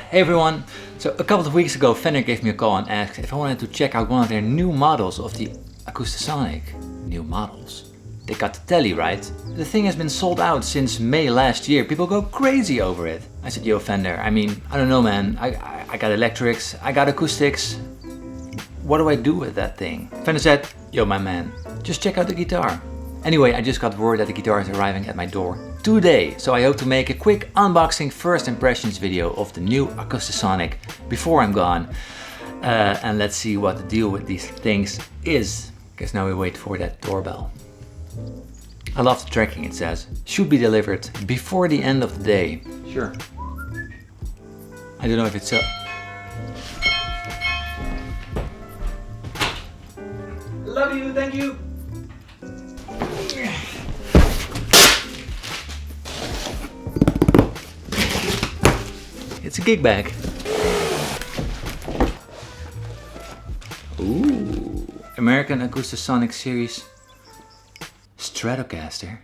Hey everyone! So a couple of weeks ago Fender gave me a call and asked if I wanted to check out one of their new models of the Acoustasonic. New models. They got the telly, right? The thing has been sold out since May last year. People go crazy over it. I said, yo Fender, I mean, I don't know man. I got electrics, I got acoustics. What do I do with that thing? Fender said, yo my man, just check out the guitar. Anyway, I just got word that the guitar is arriving at my door today, so I hope to make a quick unboxing first impressions video of the new Acoustasonic before I'm gone. And let's see what the deal with these things is. Guess now we wait for that doorbell. I love the tracking, it says. Should be delivered before the end of the day. Sure. I don't know if it's so. Love you, thank you. It's a gig bag. Ooh, American Acoustasonic series Stratocaster.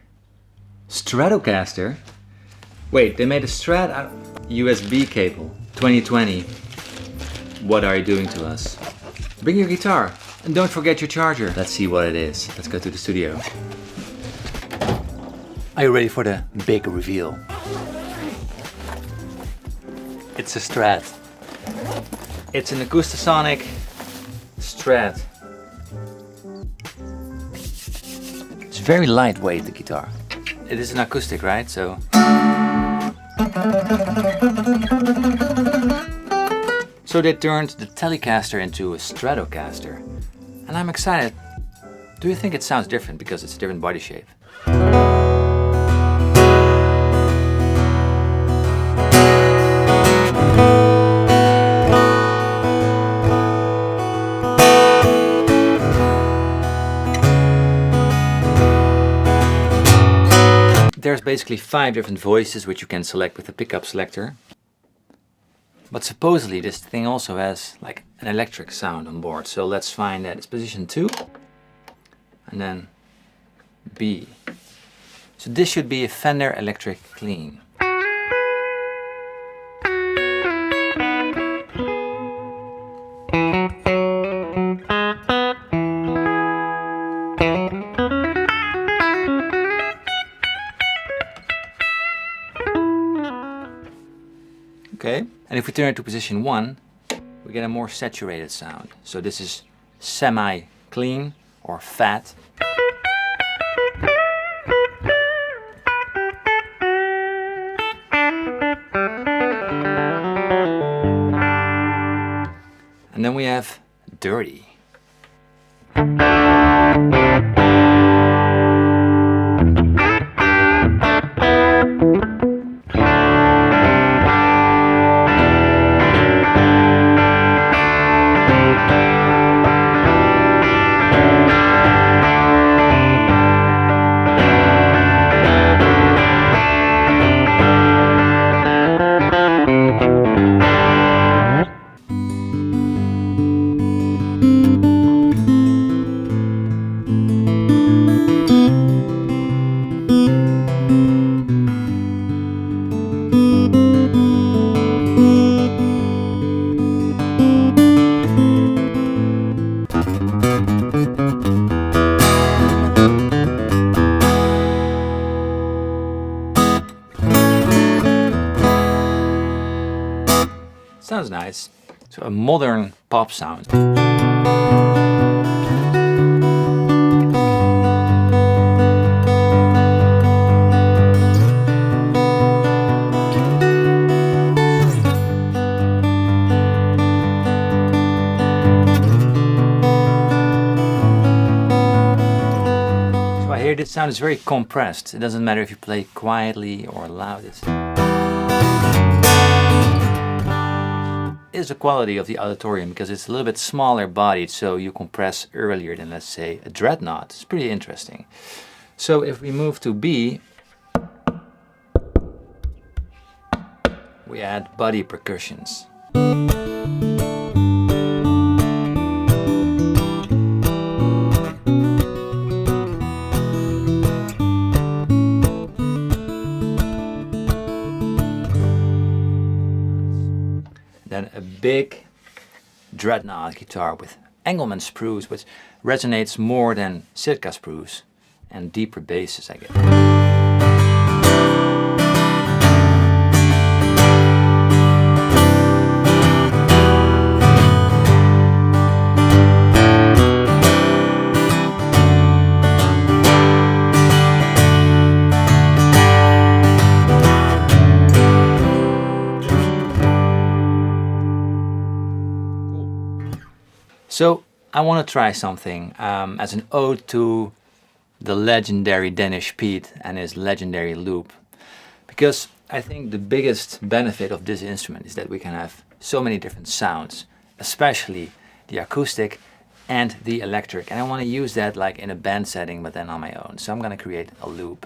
Stratocaster? Wait, they made a Strat out USB cable. 2020. What are you doing to us? Bring your guitar and don't forget your charger. Let's see what it is. Let's go to the studio. Are you ready for the big reveal? It's a Strat. It's an Acoustasonic Strat. It's very lightweight, the guitar. It is an acoustic, right? So they turned the Telecaster into a Stratocaster. And I'm excited. Do you think it sounds different because it's a different body shape? There's basically 5 different voices which you can select with the pickup selector. But supposedly this thing also has like an electric sound on board. So let's find that. It's position 2 and then B. So this should be a Fender electric clean. Okay, and if we turn it to position 1, we get a more saturated sound. So this is semi-clean or fat. And then we have dirty. Sounds nice. So a modern pop sound. So I hear this sound is very compressed. It doesn't matter if you play quietly or loud. Is the quality of the auditorium because it's a little bit smaller bodied, so you compress earlier than, let's say, a Dreadnought. It's pretty interesting. So if we move to B, we add body percussions. than a big dreadnought guitar with Engelmann sprues, which resonates more than Sitka sprues, and deeper basses, I guess. So I want to try something as an ode to the legendary Danish Pete and his legendary loop. Because I think the biggest benefit of this instrument is that we can have so many different sounds, especially the acoustic and the electric. And I want to use that like in a band setting, but then on my own. So I'm going to create a loop.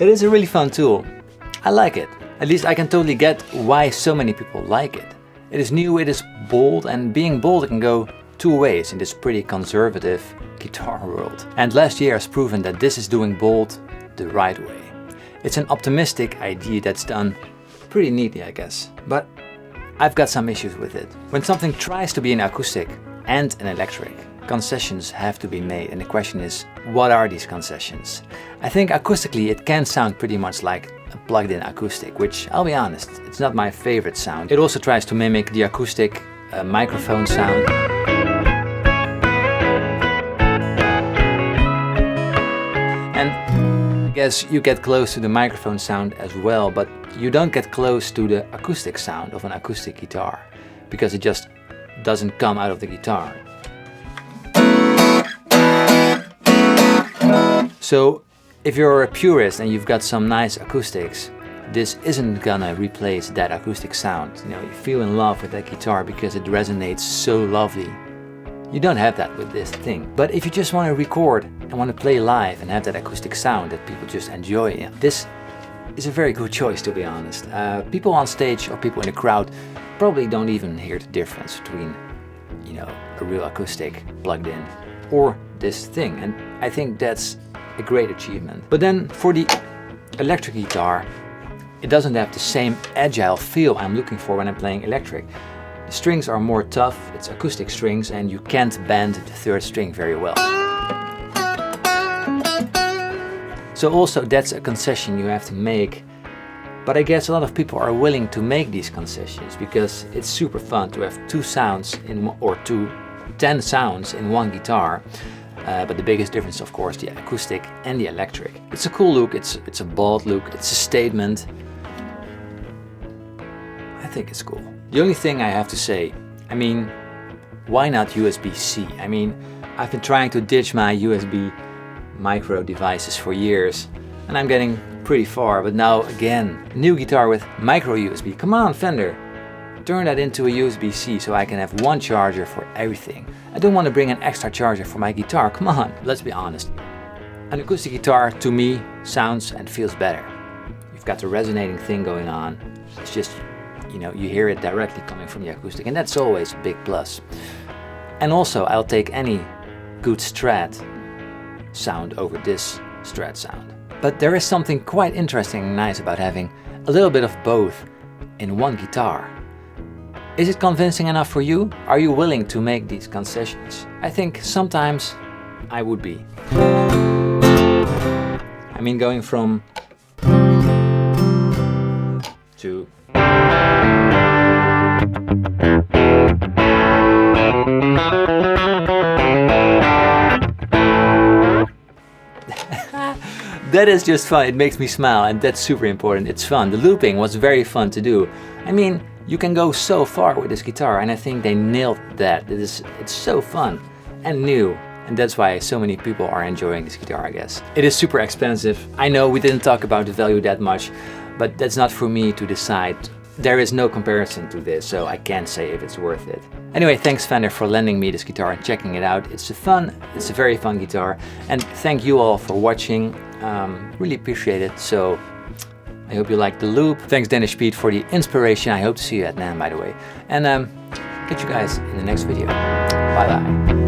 It is a really fun tool. I like it. At least I can totally get why so many people like it. It is new, it is bold, and being bold can go two ways in this pretty conservative guitar world. And last year has proven that this is doing bold the right way. It's an optimistic idea that's done pretty neatly, I guess. But I've got some issues with it. When something tries to be an acoustic and an electric, concessions have to be made, and the question is, what are these concessions? I think acoustically it can sound pretty much like a plugged-in acoustic, which, I'll be honest, it's not my favorite sound. It also tries to mimic the acoustic microphone sound. And I guess you get close to the microphone sound as well, but you don't get close to the acoustic sound of an acoustic guitar, because it just doesn't come out of the guitar. So if you're a purist and you've got some nice acoustics, this isn't gonna replace that acoustic sound. You know, you feel in love with that guitar because it resonates so lovely. You don't have that with this thing. But if you just want to record and want to play live and have that acoustic sound that people just enjoy, yeah, this is a very good choice, to be honest. People on stage or people in the crowd probably don't even hear the difference between, you know, a real acoustic plugged in or this thing. And I think that's a great achievement. But then for the electric guitar, it doesn't have the same agile feel I'm looking for when I'm playing electric. The strings are more tough, it's acoustic strings, and you can't bend the third string very well. So also that's a concession you have to make. But I guess a lot of people are willing to make these concessions because it's super fun to have 2 sounds in or 10 sounds in one guitar. But the biggest difference, of course, the acoustic and the electric. It's a cool look, it's a bold look, it's a statement. I think it's cool. The only thing I have to say, I mean, why not USB-C? I mean, I've been trying to ditch my USB micro devices for years and I'm getting pretty far, but now again, new guitar with micro USB. Come on, Fender, turn that into a USB-C so I can have one charger for everything. I don't want to bring an extra charger for my guitar, come on, let's be honest. An acoustic guitar, to me, sounds and feels better. You've got the resonating thing going on. It's just, you know, you hear it directly coming from the acoustic, and that's always a big plus. And also, I'll take any good Strat sound over this Strat sound. But there is something quite interesting and nice about having a little bit of both in one guitar. Is it convincing enough for you? Are you willing to make these concessions? I think sometimes I would be. I mean, going from to that is just fun. It makes me smile, and that's super important. It's fun. The looping was very fun to do. I mean, you can go so far with this guitar, and I think they nailed that. It's so fun and new, and that's why so many people are enjoying this guitar, I guess. It is super expensive. I know we didn't talk about the value that much, but that's not for me to decide. There is no comparison to this, so I can't say if it's worth it. Anyway, thanks Fender for lending me this guitar and checking it out. It's a very fun guitar, and thank you all for watching. Really appreciate it. So I hope you liked the loop. Thanks Dennis Pete for the inspiration. I hope to see you at NAMM, by the way. And catch you guys in the next video. Bye bye.